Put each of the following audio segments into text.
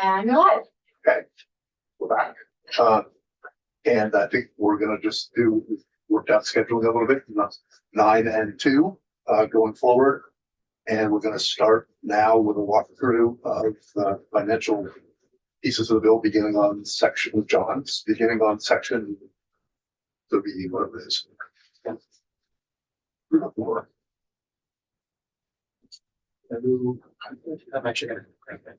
And you're live. Okay, we're back. And I think we're gonna just work out scheduling a little bit, 9 and 2 going forward. And we're gonna start now with a walkthrough of the financial pieces of the bill, beginning on section 3, whatever it is. 4. I'm actually going to grab that.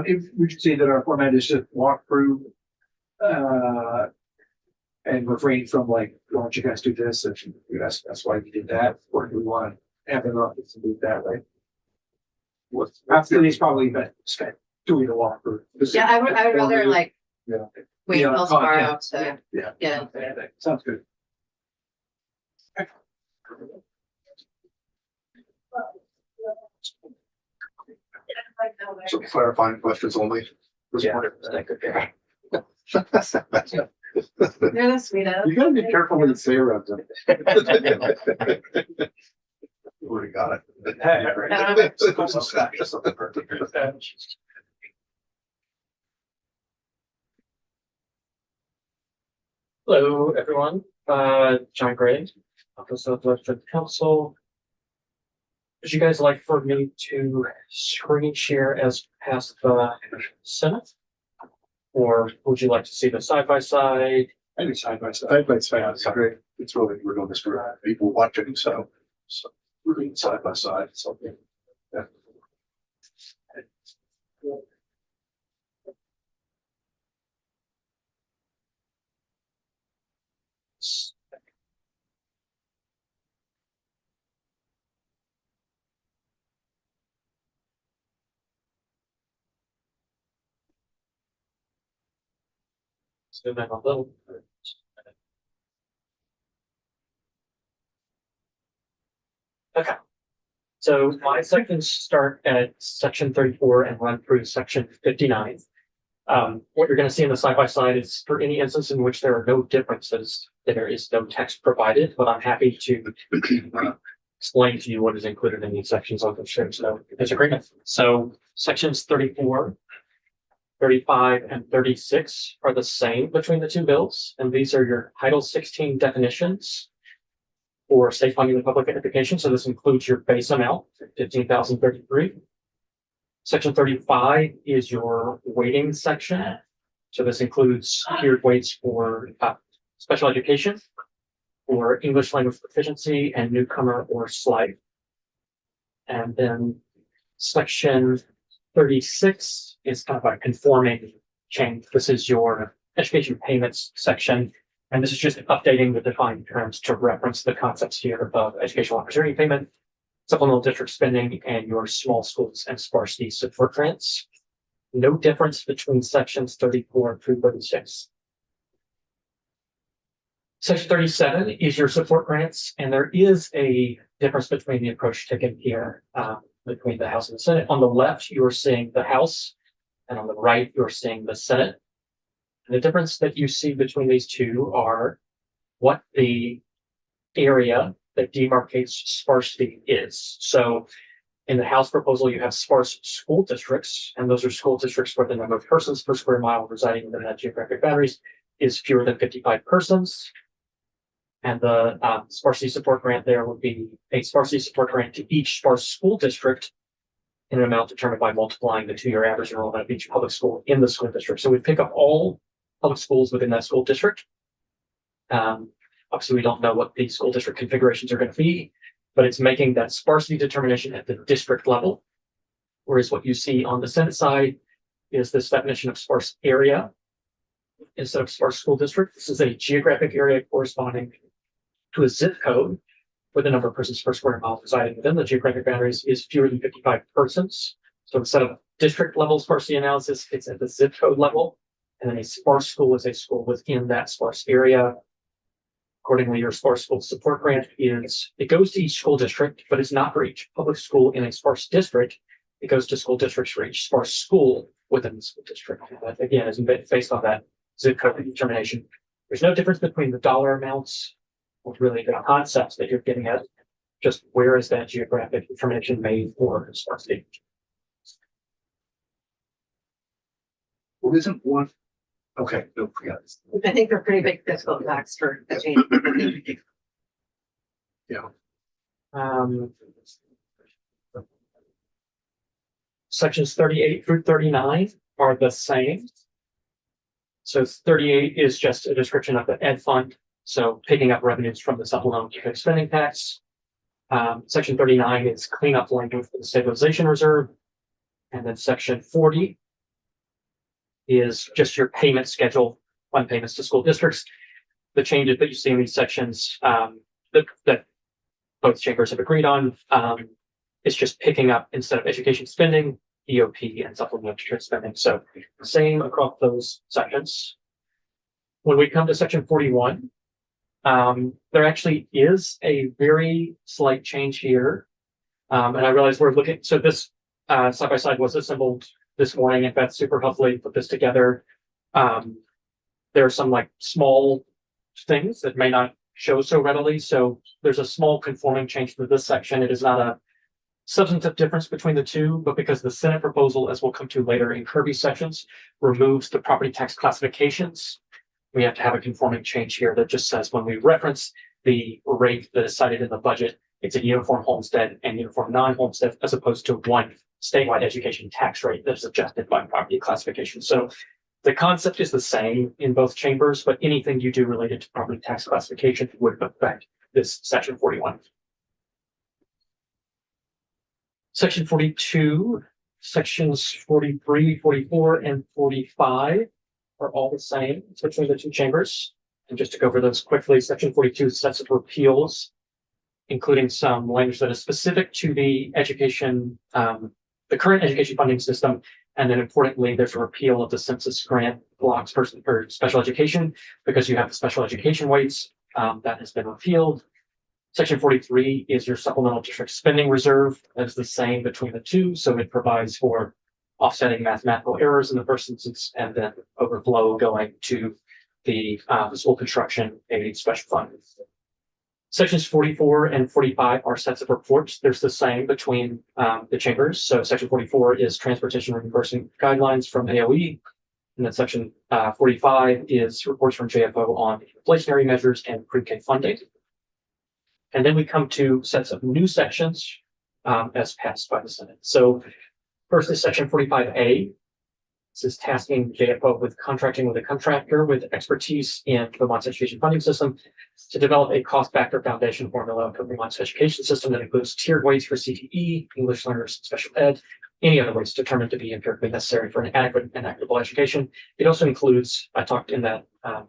If we should say that our format is just walk through and refrain from like, why don't you guys do this? If that's why we did that, or do we want to have an office and do it that way? After these probably been spent doing the walkthrough. Yeah, I would rather like Yeah. wait until tomorrow Yeah. to get Sounds good. So clarifying questions only. Yeah. You're the sweetest. You gotta be careful what you say around them. Already got it. Hello, everyone. John Gray, Office of the Council. Would you guys like for me to screen share as past the Senate? Or would you like to see the side by side? Maybe side by side. It's great. It's really, we're doing this for people watching, so we're doing side by side. Something. Yeah. Zoom in a little. Okay. So my sections start at section 34 and run through section 59. What you're going to see in the side by side is for any instance in which there are no differences, there is no text provided, but I'm happy to explain to you what is included in these sections on the there's no disagreement. So sections 34, 35, and 36 are the same between the two bills, and these are your Title 16 definitions for state funding and public education. So this includes your base amount, $15,033. Section 35 is your weighting section. So this includes tiered weights for special education, for English language proficiency, and newcomer or slide. And then section 36 is kind of a conforming change. This is your education payments section. And this is just updating the defined terms to reference the concepts here of educational opportunity payment, supplemental district spending, and your small schools and sparsity support grants. No difference between sections 34 through 36. Section 37 is your support grants, and there is a difference between the approach taken here between the House and the Senate. On the left, you're seeing the House, and on the right, you're seeing the Senate. And the difference that you see between these two are what the area that demarcates sparsity is. So in the House proposal, you have sparse school districts, and those are school districts where the number of persons per square mile residing within that geographic boundaries is fewer than 55 persons. And the sparsity support grant there would be a sparsity support grant to each sparse school district in an amount determined by multiplying the 2-year average enrollment of each public school in the school district. So we pick up all public schools within that school district. Obviously, we don't know what the school district configurations are going to be, but it's making that sparsity determination at the district level. Whereas what you see on the Senate side is this definition of sparse area instead of sparse school district. This is a geographic area corresponding to a zip code where the number of persons per square mile residing within the geographic boundaries is fewer than 55 persons. So instead of district level sparsity analysis, it's at the zip code level. And then a sparse school is a school within that sparse area. Accordingly, your sparse school support grant it goes to each school district, but it's not for each public school in a sparse district. It goes to school districts for each sparse school within the school district. But again, is based on that zip code determination. There's no difference between the dollar amounts really the concepts that you're getting at. Just where is that geographic determination made for sparsity? Well, isn't one, okay, no, forget it. I think they're pretty big fiscal impacts for the change. Yeah, Sections 38 through 39 are the same. So 38 is just a description of the ed fund. So picking up revenues from the supplemental district spending tax. Section 39 is cleanup language for the stabilization reserve. And then section 40 is just your payment schedule, fund payments to school districts. The changes that you see in these sections that both chambers have agreed on is just picking up instead of education spending, EOP and supplemental district spending. So same across those sections. When we come to section 41, there actually is a very slight change here. And I realize we're looking, so this side by side was assembled this morning, and Beth super helpfully put this together. There are some like small things that may not show so readily. So there's a small conforming change to this section. It is not a substantive difference between the two, but because the Senate proposal, as we'll come to later in Kirby's sections, removes the property tax classifications, we have to have a conforming change here that just says when we reference the rate that is cited in the budget, it's a uniform homestead and uniform non-homestead, as opposed to one statewide education tax rate that's adjusted by property classification. So the concept is the same in both chambers, but anything you do related to property tax classification would affect this section 41. Section 42, sections 43, 44, and 45 are all the same between the two chambers. And just to go over those quickly, section 42 sets of repeals, including some language that is specific to the education, the current education funding system. And then importantly, there's a repeal of the census grant blocks for special education because you have the special education weights that has been repealed. Section 43 is your supplemental district spending reserve. That is the same between the two. So it provides for offsetting mathematical errors in the first instance and then overflow going to the school construction aid special fund. Sections 44 and 45 are sets of reports. There's the same between the chambers. So section 44 is transportation reimbursement guidelines from AOE. And then section 45 is reports from JFO on inflationary measures and pre-K funding. And then we come to sets of new sections as passed by the Senate. So first is section 45A. This is tasking JFO with contracting with a contractor with expertise in Vermont's education funding system to develop a cost factor foundation formula for Vermont's education system that includes tiered weights for CTE, English learners, special ed, any other weights determined to be empirically necessary for an adequate and equitable education. It also includes, I talked in that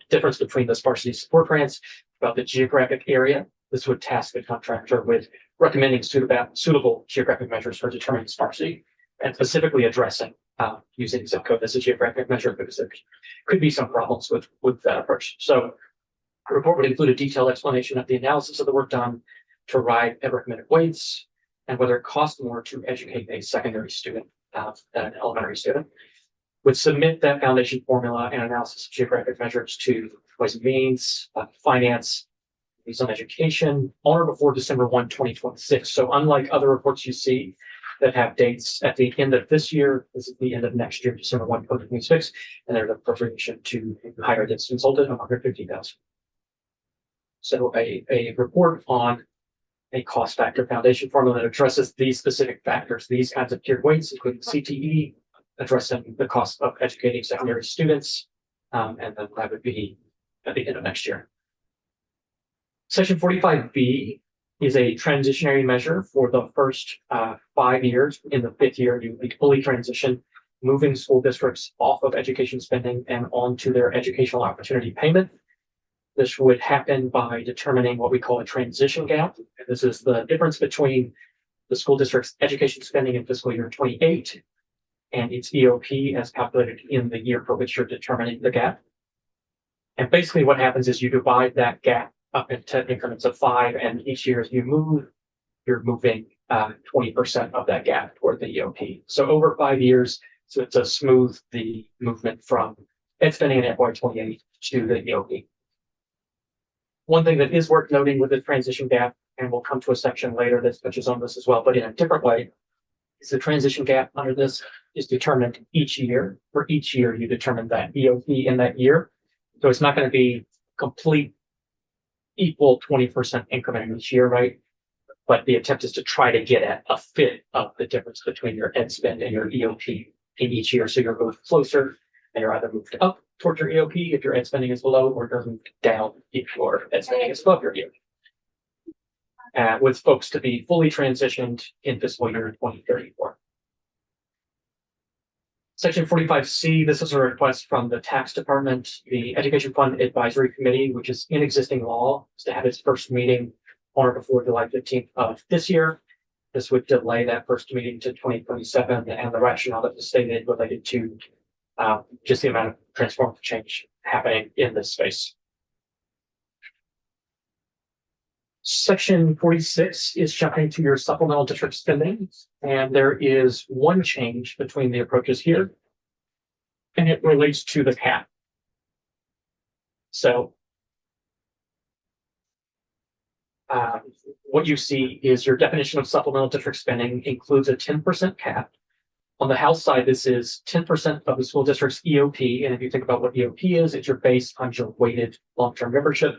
difference between the sparsity support grants about the geographic area. This would task the contractor with recommending suitable geographic measures for determining sparsity and specifically addressing using zip code as a geographic measure because there could be some problems with that approach. So the report would include a detailed explanation of the analysis of the work done to arrive at recommended weights and whether it costs more to educate a secondary student than an elementary student. Would submit that foundation formula and analysis of geographic measures to Ways and Means, Finance, on Education on or before December 1, 2026. So unlike other reports you see that have dates at the end of this year, this is the end of next year, December 1, 2026, and there's an appropriation to hire this consultant of $150,000. So a report on a cost factor foundation formula that addresses these specific factors, these kinds of tiered weights, including CTE, addressing the cost of educating secondary students, and then that would be at the end of next year. Section 45B is a transitionary measure for the first 5 years. In the 5th year, you would fully transition, moving school districts off of education spending and onto their educational opportunity payment. This would happen by determining what we call a transition gap. And this is the difference between the school district's education spending in fiscal year 28 and its EOP as calculated in the year for which you're determining the gap. And basically what happens is you divide that gap up into increments of 5, and each year as you move, you're moving 20% of that gap toward the EOP. So over 5 years, so it's a smooth the movement from ed spending in FY28 to the EOP. One thing that is worth noting with the transition gap, and we'll come to a section later that touches on this as well, but in a different way, is the transition gap under this is determined each year. For each year, you determine that EOP in that year. So it's not going to be complete equal 20% increment each year, right? But the attempt is to try to get at a fit of the difference between your ed spend and your EOP in each year. So you're both closer, and you're either moved up towards your EOP if your ed spending is below, or you're moved down if your ed spending is above your EOP. With folks to be fully transitioned in fiscal year 2034. Section 45C, this is a request from the tax department. The Education Fund Advisory Committee, which is in existing law, is to have its first meeting on or before July 15th of this year. This would delay that first meeting to 2027, and the rationale that was stated related to just the amount of transformative change happening in this space. Section 46 is jumping to your supplemental district spending, and there is one change between the approaches here, and it relates to the cap. So what you see is your definition of supplemental district spending includes a 10% cap. On the House side, this is 10% of the school district's EOP, and if you think about what EOP is, it's your base times your weighted long-term membership.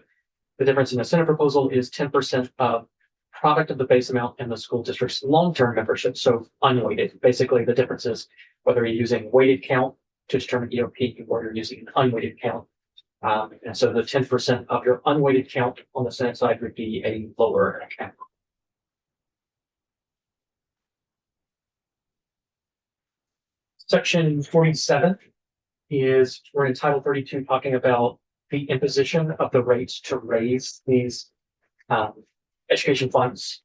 The difference in the Senate proposal is 10% of product of the base amount and the school district's long-term membership, so unweighted. Basically, the difference is whether you're using weighted count to determine EOP or you're using an unweighted count. And so the 10% of your unweighted count on the Senate side would be a lower count. Section 47 is, we're in Title 32 talking about the imposition of the rates to raise these education funds.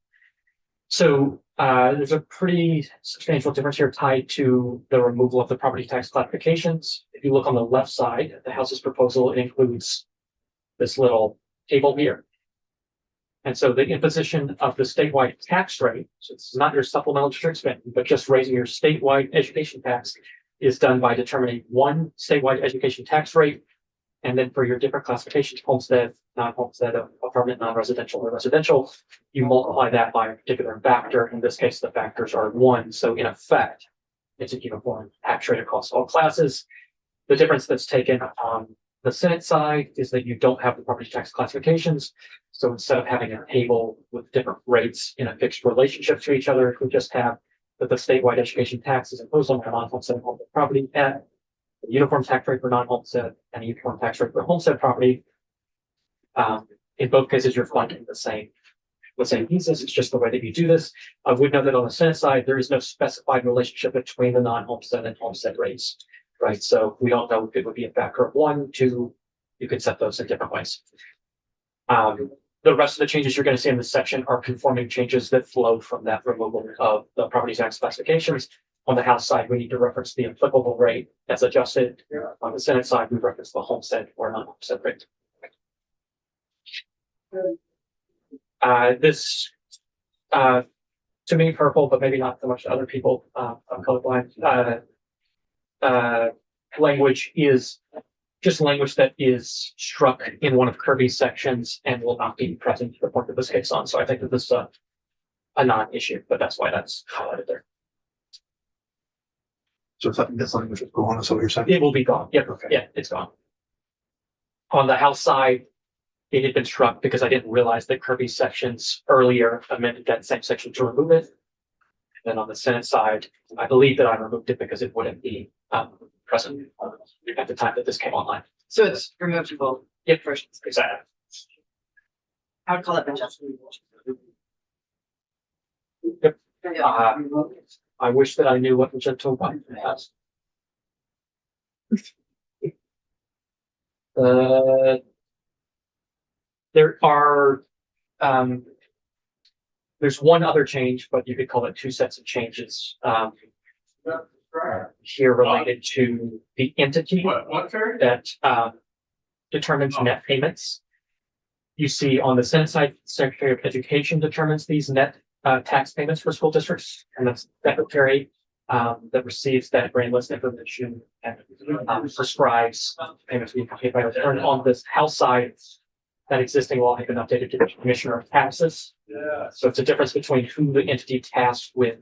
So there's a pretty substantial difference here tied to the removal of the property tax classifications. If you look on the left side, the House's proposal, it includes this little table here. And so the imposition of the statewide tax rate, so it's not your supplemental district spending, but just raising your statewide education tax, is done by determining one statewide education tax rate. And then for your different classifications, homestead, non-homestead, apartment, non-residential, or residential, you multiply that by a particular factor. In this case, the factors are 1. So in effect, it's a uniform tax rate across all classes. The difference that's taken on the Senate side is that you don't have the property tax classifications. So instead of having a table with different rates in a fixed relationship to each other, we just have that the statewide education tax is imposed on the non-homestead and homestead property at a uniform tax rate for non-homestead and a uniform tax rate for homestead property. In both cases, you're funding the same pieces. It's just the way that you do this. I would note that on the Senate side, there is no specified relationship between the non-homestead and homestead rates, right? So we don't know if it would be a factor of 1, 2. You could set those in different ways. The rest of the changes you're going to see in this section are conforming changes that flow from that removal of the property tax classifications. On the House side, we need to reference the applicable rate as adjusted. On the Senate side, we reference the homestead or non-homestead rate. This, to me, purple, but maybe not so much to other people. I'm colorblind. Language is just language that is struck in one of Kirby's sections and will not be present for the point that this hits on. So I think that this is a non-issue, but that's why that's highlighted there. So it's like this language is going, is what you're saying? It will be gone. Yep. Okay. Yeah, it's gone. On the House side, it had been struck because I didn't realize that Kirby's sections earlier amended that same section to remove it. And then on the Senate side, I believe that I removed it because it wouldn't be present at the time that this came online. So it's removable. Yep. Versions. Exactly. I would call it adjustment. Yep. I wish that I knew what magenta was. There are there's one other change, but you could call it 2 sets of changes here related to the entity that determines net payments. You see on the Senate side, Secretary of Education determines these net tax payments for school districts, and the secretary that receives that grand list information and prescribes payments being paid by the. On this House side, that existing law had been updated to the Commissioner of Taxes. Yeah. So it's a difference between who the entity tasked with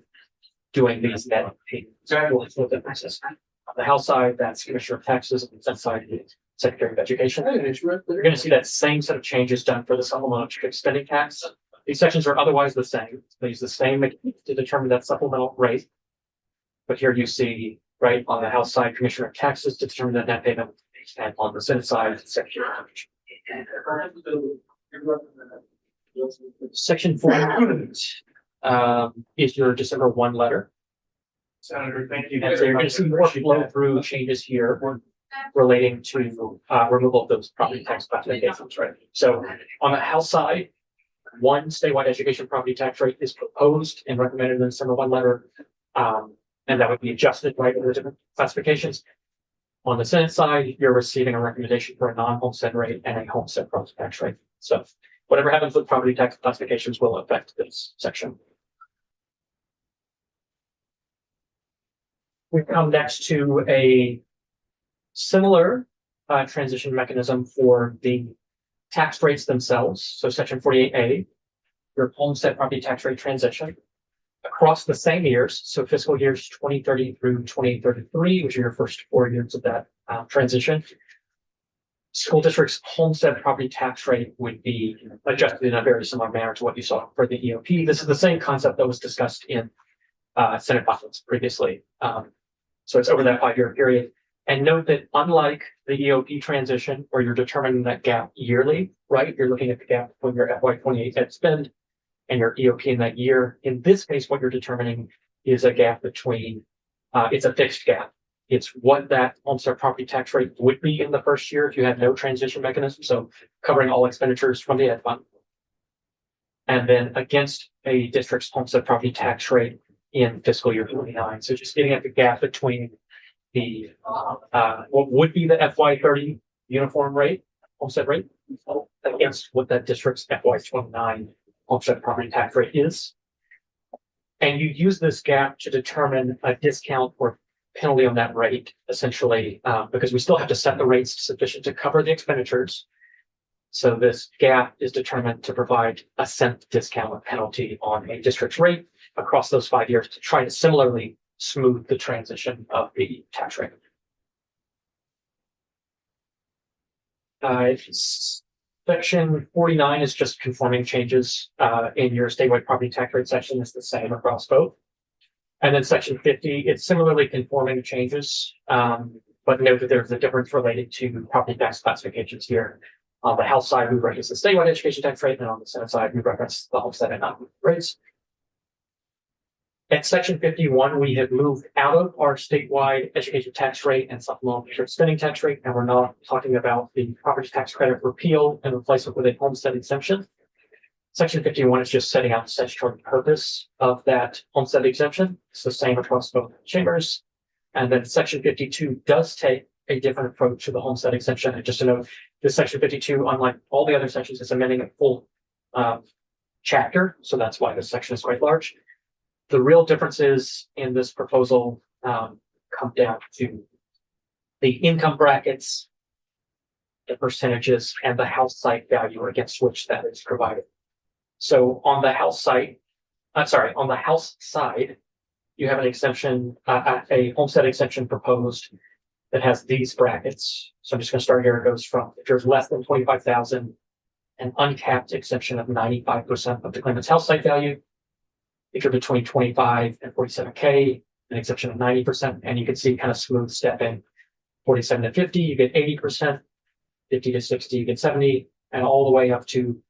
doing these net payments. For the taxes. On the House side, that's Commissioner of Taxes, and the Senate side is Secretary of Education. You're going to see that same set of changes done for the supplemental strict spending tax. These sections are otherwise the same. They use the same mechanics to determine that supplemental rate. But here you see, right, on the House side, Commissioner of Taxes to determine that net payment, and on the Senate side, Secretary of Education. Section 4 is your December 1 letter. Senator, thank you. And so you're going to see more flow through changes here relating to removal of those property tax classifications, right? So on the House side, one statewide education property tax rate is proposed and recommended in the December 1 letter. And that would be adjusted right over the different classifications. On the Senate side, you're receiving a recommendation for a non-homestead rate and a homestead property tax rate. So whatever happens with property tax classifications will affect this section. We come next to a similar transition mechanism for the tax rates themselves. So section 48A, your homestead property tax rate transition across the same years. So fiscal years 2030 through 2033, which are your first 4 years of that transition. School district's homestead property tax rate would be adjusted in a very similar manner to what you saw for the EOP. This is the same concept that was discussed in Senate filings previously. So it's over that 5-year period. And note that unlike the EOP transition, where you're determining that gap yearly, right? You're looking at the gap between your FY28 net spend and your EOP in that year. In this case, what you're determining is a gap between, it's a fixed gap. It's what that homestead property tax rate would be in the first year if you had no transition mechanism. So covering all expenditures from the ed fund. And then against a district's homestead property tax rate in fiscal year 29. So just getting at the gap between the what would be the FY30 uniform rate, homestead rate, against what that district's FY29 homestead property tax rate is. And you use this gap to determine a discount or penalty on that rate, essentially, because we still have to set the rates sufficient to cover the expenditures. So this gap is determined to provide a cent discount or penalty on a district's rate across those 5 years to try to similarly smooth the transition of the tax rate. Section 49 is just conforming changes in your statewide property tax rate section. It's the same across both. And then section 50, it's similarly conforming changes, but note that there's a difference related to property tax classifications here. On the House side, we reference the statewide education tax rate, and on the Senate side, we reference the homestead and non rates. At section 51, we have moved out of our statewide education tax rate and supplemental spending tax rate, and we're not talking about the property tax credit repeal and replacement with a homestead exemption. Section 51 is just setting out the statutory purpose of that homestead exemption. It's the same across both chambers. And then section 52 does take a different approach to the homestead exemption. And just to note, this section 52, unlike all the other sections, is amending a full chapter. So that's why this section is quite large. The real differences in this proposal come down to the income brackets, the percentages, and the house site value against which that is provided. So on the House site, on the House side, you have an exemption, a homestead exemption proposed that has these brackets. So I'm just going to start here. It goes from, if there's less than 25,000, an uncapped exemption of 95% of the claimant's house site value. If you're between 25 and 47K, an exemption of 90%, and you can see kind of smooth step in 47 to 50, you get 80%, 50 to 60, you get 70, and all the way up to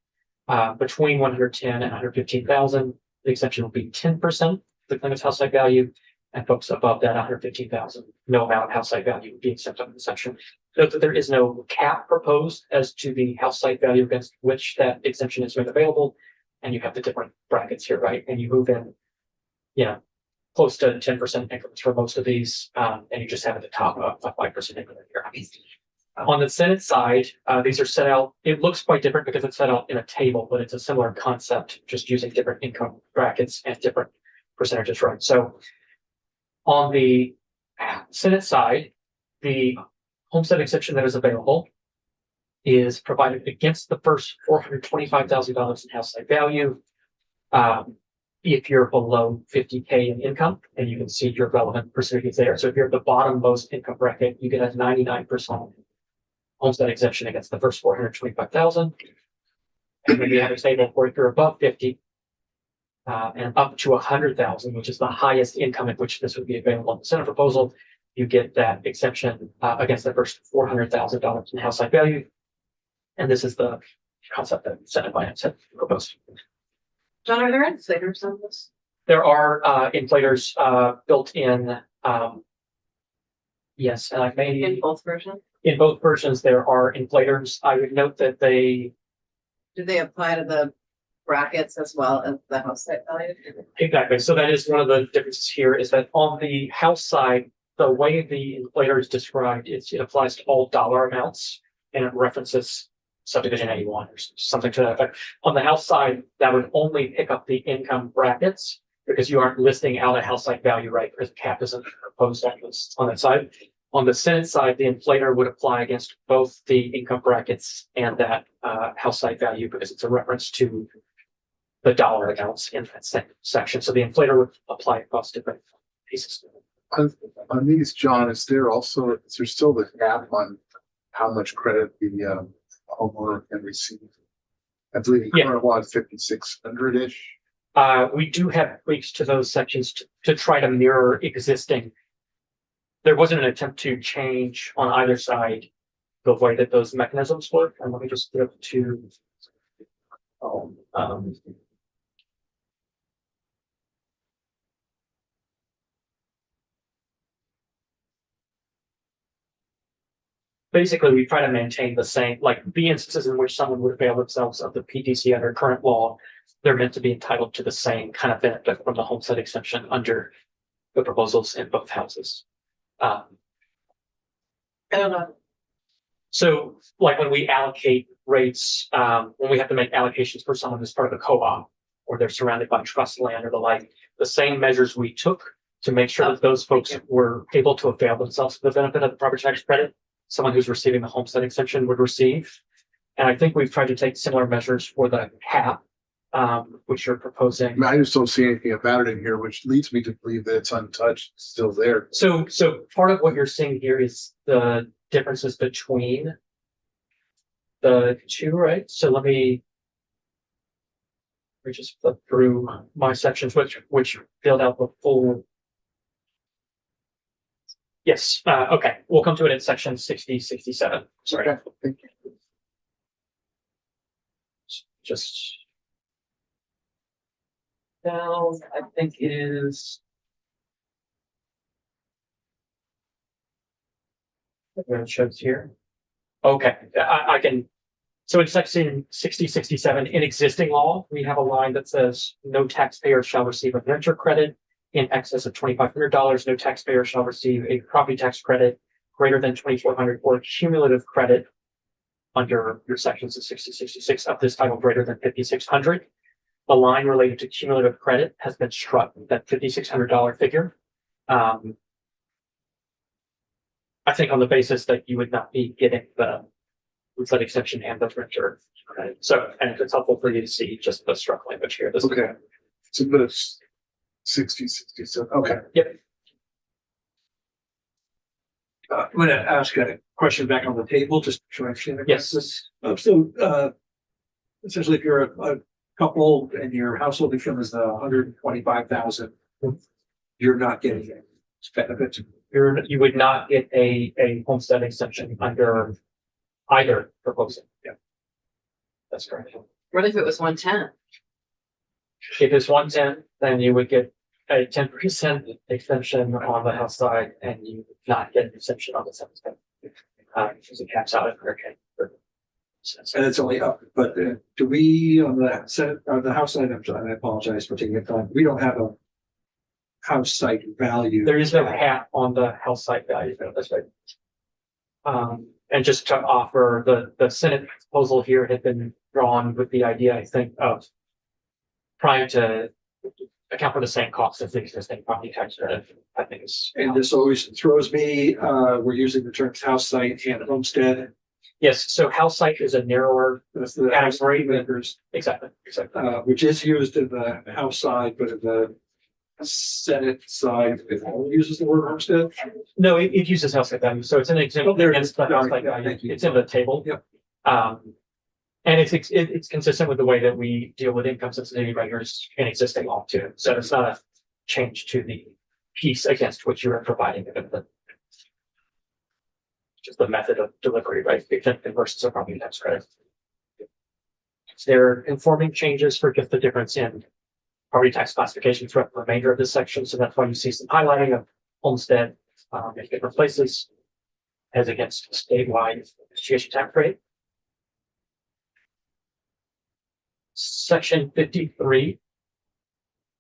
between 110 and 115,000, the exemption will be 10% of the claimant's house site value, and folks above that 115,000, no amount of house site value would be exempt under the section. Note that there is no cap proposed as to the house site value against which that exemption is made available, and you have the different brackets here, right? And you move in, close to 10% increments for most of these, and you just have at the top a 5% increment here. On the Senate side, these are set out, it looks quite different because it's set out in a table, but it's a similar concept, just using different income brackets and different percentages, right? So on the Senate side, the homestead exemption that is available is provided against the first $425,000 in house site value. If you're below 50K in income, and you can see your relevant percentages there. So if you're at the bottom most income bracket, you get a 99% homestead exemption against the first 425,000. And then we have a table for if you're above 50 and up to 100,000, which is the highest income at which this would be available in the Senate proposal, you get that exemption against the first $400,000 in house site value. And this is the concept that Senate Finance had proposed. John, are there inflators on this? There are inflators built in. Yes, and I made In both versions? in both versions there are inflators. I would note that they Do they apply to the brackets as well as the house site value? exactly. So that is one of the differences here is that on the house side, the way the inflator is described, it applies to all dollar amounts and it references subdivision 81 or something to that effect. On the house side, that would only pick up the income brackets because you aren't listing out a house site value, right? Because cap isn't proposed on that side. On the Senate side, the inflator would apply against both the income brackets and that house site value because it's a reference to the dollar amounts in that section. So the inflator would apply across different pieces. On these, John, is there still the cap on how much credit the homeowner can receive? I believe the current law is 5,600-ish. We do have tweaks to those sections to try to mirror existing. There wasn't an attempt to change on either side the way that those mechanisms work. And let me just go to basically, we try to maintain the same, like the instances in which someone would avail themselves of the PTC under current law, they're meant to be entitled to the same kind of benefit from the homestead exemption under the proposals in both houses. I don't know. So like when we allocate rates, when we have to make allocations for someone who's part of a co-op or they're surrounded by trust land or the like, the same measures we took to make sure that those folks were able to avail themselves of the benefit of the property tax credit, someone who's receiving the homestead exemption would receive. And I think we've tried to take similar measures for the cap, which you're proposing. I just don't see anything about it in here, which leads me to believe that it's untouched, it's still there. So part of what you're seeing here is the differences between the two, right? So let me just flip through my sections, which filled out the full. Yes, okay, we'll come to it in section 67. Sorry. Okay, thank you. Just now, I think it is. Where it shows here. Okay, I can. So in section 67, in existing law, we have a line that says no taxpayer shall receive a renter credit in excess of $2,500. No taxpayer shall receive a property tax credit greater than $2,400 or cumulative credit under your sections of 66 of this title greater than $5,600. The line related to cumulative credit has been struck, that $5,600 figure. I think on the basis that you would not be getting the flood exception and the renter credit. So, and if it's helpful for you to see just the struck language here. This Okay. So it's 67. Okay. Yep. I'm going to ask a question back on the table, just to understand. Yes. Essentially, if you're a couple and your household income is 125,000, you're not getting a benefit. You would not get a homestead exemption under either proposal. Yeah. That's correct. What if it was 110? If it's 110, then you would get a 10% exemption on the house side and you would not get an exemption on the Senate side. Because it caps out at hurricane. And it's only up, but do we on the Senate or the House side? I apologize for taking the time. We don't have a house site value. There is no cap on the house site value. That's right. And just to offer the Senate proposal here had been drawn with the idea, I think, of trying to account for the same cost as the existing property tax credit. I think is. And this always throws me. We're using the terms house site and homestead. Yes, so house site is a narrower, That's the category. acres, Exactly. which is used in the House side, but in the Senate side, it only uses the word homestead. No, it uses house site value, so it's an exemption Oh, there it against is. the house site Yeah, value. thank you. It's in the table. Yep. And it's consistent with the way that we deal with income sensitivity measures in existing law too. So it's not a change to the piece against which you are providing the just the method of delivery, right? Versus a property tax credit. There are conforming changes for just the difference in property tax classification throughout the remainder of this section. So that's why you see some highlighting of homestead in different places as against statewide distribution tax rate. Section 53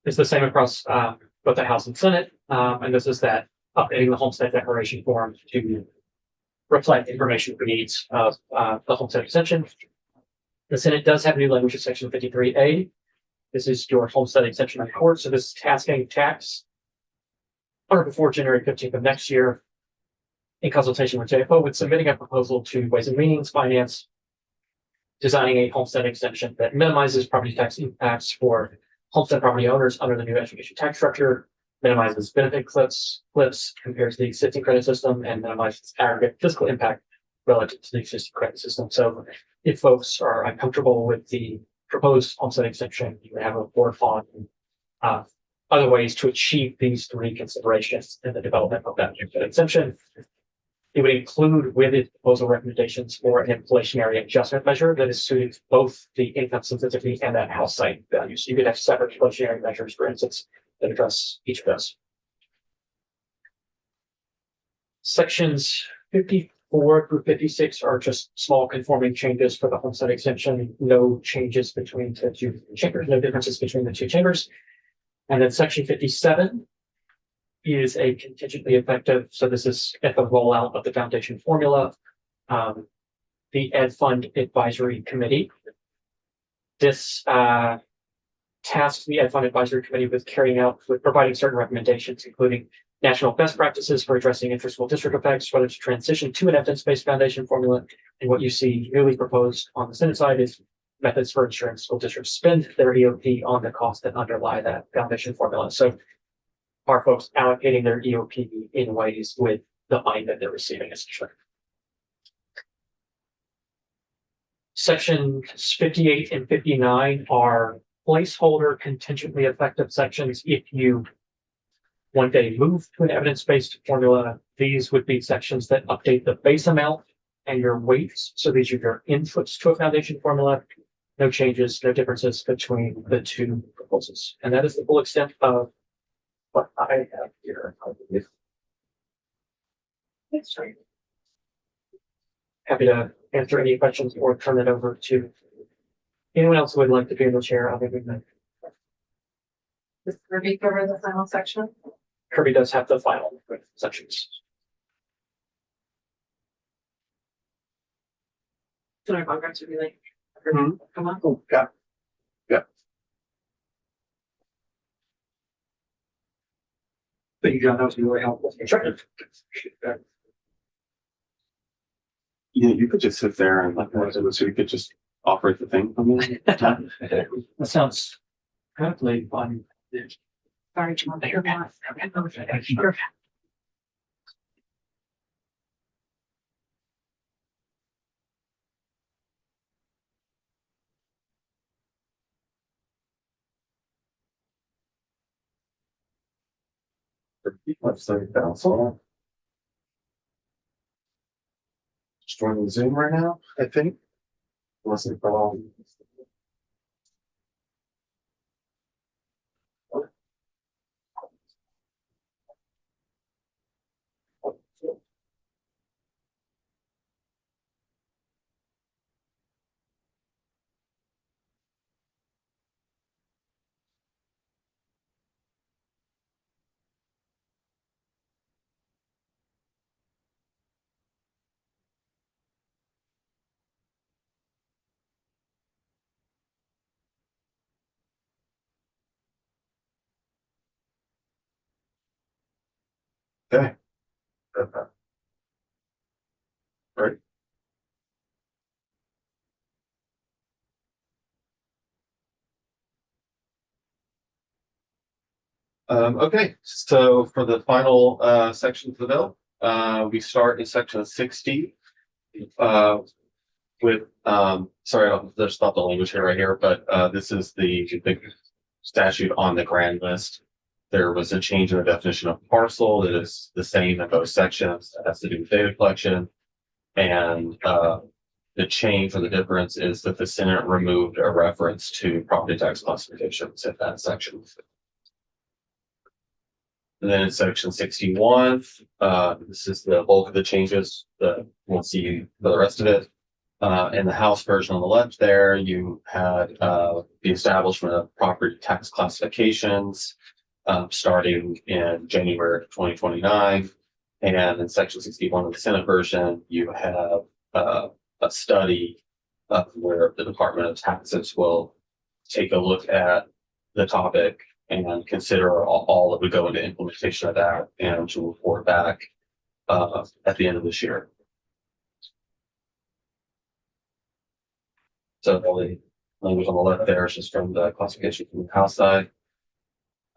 is the same across both the House and Senate. And this is that updating the homestead declaration form to reflect information for needs of the homestead exemption. The Senate does have new language in section 53A. This is your homestead exemption report. So this is tasking tax on or before January 15th of next year in consultation with JFO with submitting a proposal to Ways and Means, Finance, designing a homestead exemption that minimizes property tax impacts for homestead property owners under the new education tax structure, minimizes benefit cliffs compared to the existing credit system, and minimizes aggregate fiscal impact relative to the existing credit system. So if folks are uncomfortable with the proposed homestead exemption, you have a board on other ways to achieve these three considerations in the development of that exemption. It would include with its proposal recommendations for an inflationary adjustment measure that is suited to both the income sensitivity and that house site value. So you could have separate inflationary measures, for instance, that address each of those. Sections 54 through 56 are just small conforming changes for the homestead exemption. No changes between the two chambers, no differences between the two chambers. And then section 57 is a contingently effective. So this is at the rollout of the foundation formula. The Ed Fund Advisory Committee. This tasks the Ed Fund Advisory Committee with providing certain recommendations, including national best practices for addressing inter-school district effects, whether to transition to an evidence-based foundation formula. And what you see newly proposed on the Senate side is methods for ensuring school districts spend their EOP on the costs that underlie that foundation formula. So are folks allocating their EOP in ways with the money that they're receiving, essentially. Sections 58 and 59 are placeholder contingently effective sections. If you one day move to an evidence-based formula, these would be sections that update the base amount and your weights. So these are your inputs to a foundation formula. No changes, no differences between the two proposals. And that is the full extent of what I have here. Happy to answer any questions or turn it over to anyone else who would like to be in the chair. Other than that, Does Kirby cover the final section? Kirby does have the final sections. So our contracts would be like, Mhm. come on. Oh, yeah. Thank you, John. That was really helpful. Sure. Yeah, you could just sit there and like, so you could just operate the thing. I mean, That sounds incredibly fun. Sorry, John. You're bad. You're let's say council. Just joining Zoom right now, I think. Unless they call. Okay. Right. Okay, so for the final section of the bill, we start in section 60. With sorry, there's not the language here right here, but this is the statute on the grand list. There was a change in the definition of parcel that is the same in both sections. That has to do with data collection. And the change or the difference is that the Senate removed a reference to property tax classifications in that section. And then in section 61, this is the bulk of the changes that we'll see for the rest of it. In the House version on the left there, you had the establishment of property tax classifications starting in January of 2029. And in section 61 of the Senate version, you have a study where the Department of Taxes will take a look at the topic and consider all that would go into implementation of that and to report back at the end of this year. So all the language on the left there is just from the classification from the House side.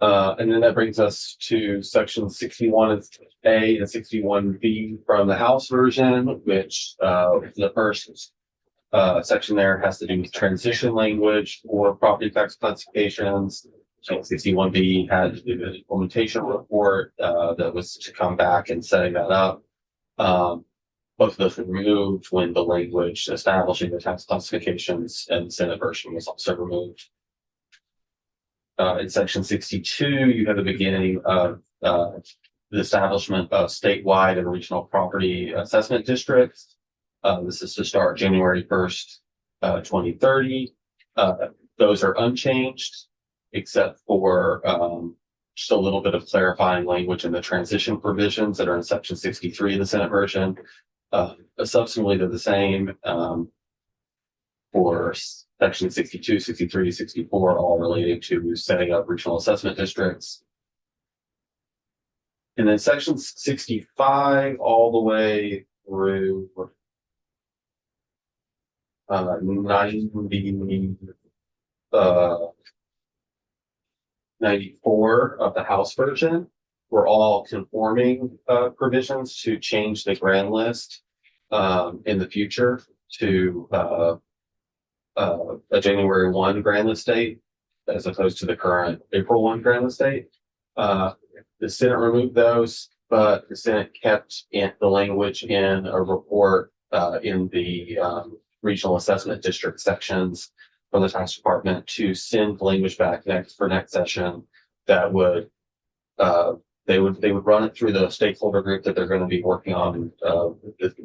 And then that brings us to section 61A and 61B from the House version, which the first section there has to do with transition language for property tax classifications. So 61B had to do with an implementation report that was to come back and setting that up. Both of those were removed when the language establishing the tax classifications and the Senate version was also removed. In section 62, you have the beginning of the establishment of statewide and regional property assessment districts. This is to start January 1st, 2030. Those are unchanged, except for just a little bit of clarifying language in the transition provisions that are in section 63 of the Senate version. Substantively, they're the same for section 62, 63, 64, all relating to setting up regional assessment districts. And then section 65 all the way through 94 of the House version were all conforming provisions to change the grand list in the future to a January 1 grand list date as opposed to the current April 1 grand list date. The Senate removed those, but the Senate kept in the language in a report in the regional assessment district sections from the tax department to send language back for next session that would they would run it through the stakeholder group that they're going to be working on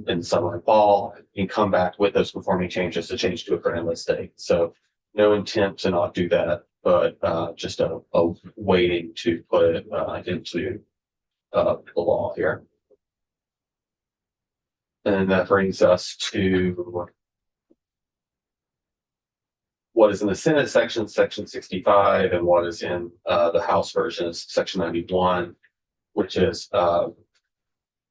in summer and fall and come back with those conforming changes to change to a grand list date. So no intent to not do that, but just a waiting to put it into the law here. And that brings us to what is in the Senate section, section 65, and what is in the House version, section 91, which is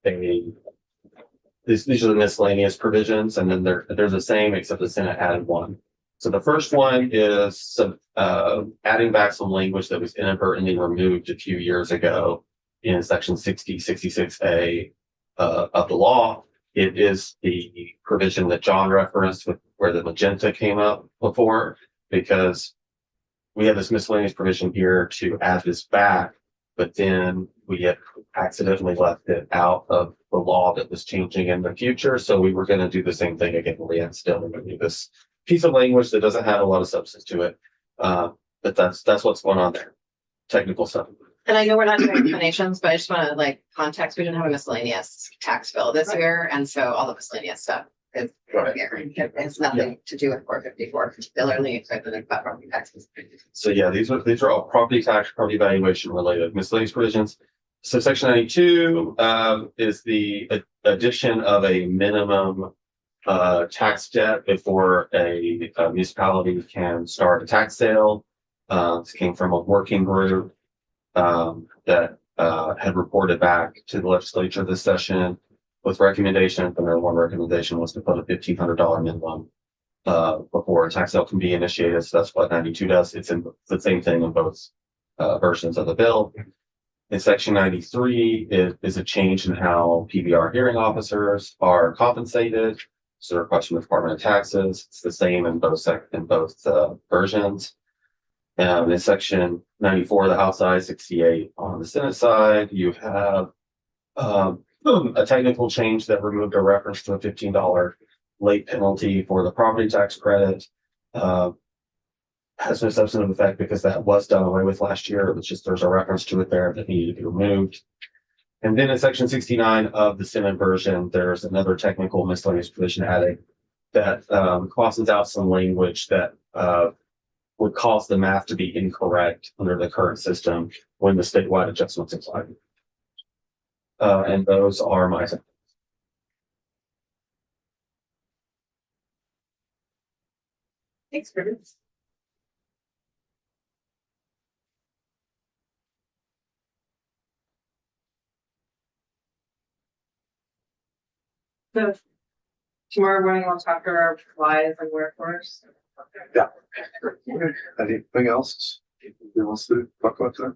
these are the miscellaneous provisions, and then they're the same except the Senate added one. So the first one is some adding back some language that was inadvertently removed a few years ago in section 60, 66A of the law. It is the provision that John referenced with where the magenta came up before, because we have this miscellaneous provision here to add this back, but then we had accidentally left it out of the law that was changing in the future. So we were going to do the same thing again. We accidentally removed this piece of language that doesn't have a lot of substance to it. But that's what's going on there. Technical stuff. And I know we're not doing explanations, but I just want to like context. We didn't have a miscellaneous tax bill this year. And so all the miscellaneous stuff is here. It has nothing to do with 454, particularly equivalent about property taxes. So yeah, these are all property tax, property valuation related miscellaneous provisions. So section 92 is the addition of a minimum tax debt before a municipality can start a tax sale. This came from a working group that had reported back to the legislature this session with recommendations. And their one recommendation was to put a $1,500 minimum before a tax sale can be initiated. So that's what 92 does. It's the same thing in both versions of the bill. In section 93, it is a change in how PBR hearing officers are compensated. So a request from the Department of Taxes. It's the same in both versions. In section 94 of the House side, 68 on the Senate side, you have a technical change that removed a reference to a $15 late penalty for the property tax credit. Has no substantive effect because that was done away with last year. It was just there's a reference to it there that needed to be removed. And then in section 69 of the Senate version, there's another technical miscellaneous provision added that crosses out some language that would cause the math to be incorrect under the current system when the statewide adjustments apply. And those are my. Thanks, Bruce. So tomorrow morning we'll talk to our whys and wherefores. Yeah. Anything else? Anyone wants to talk about that?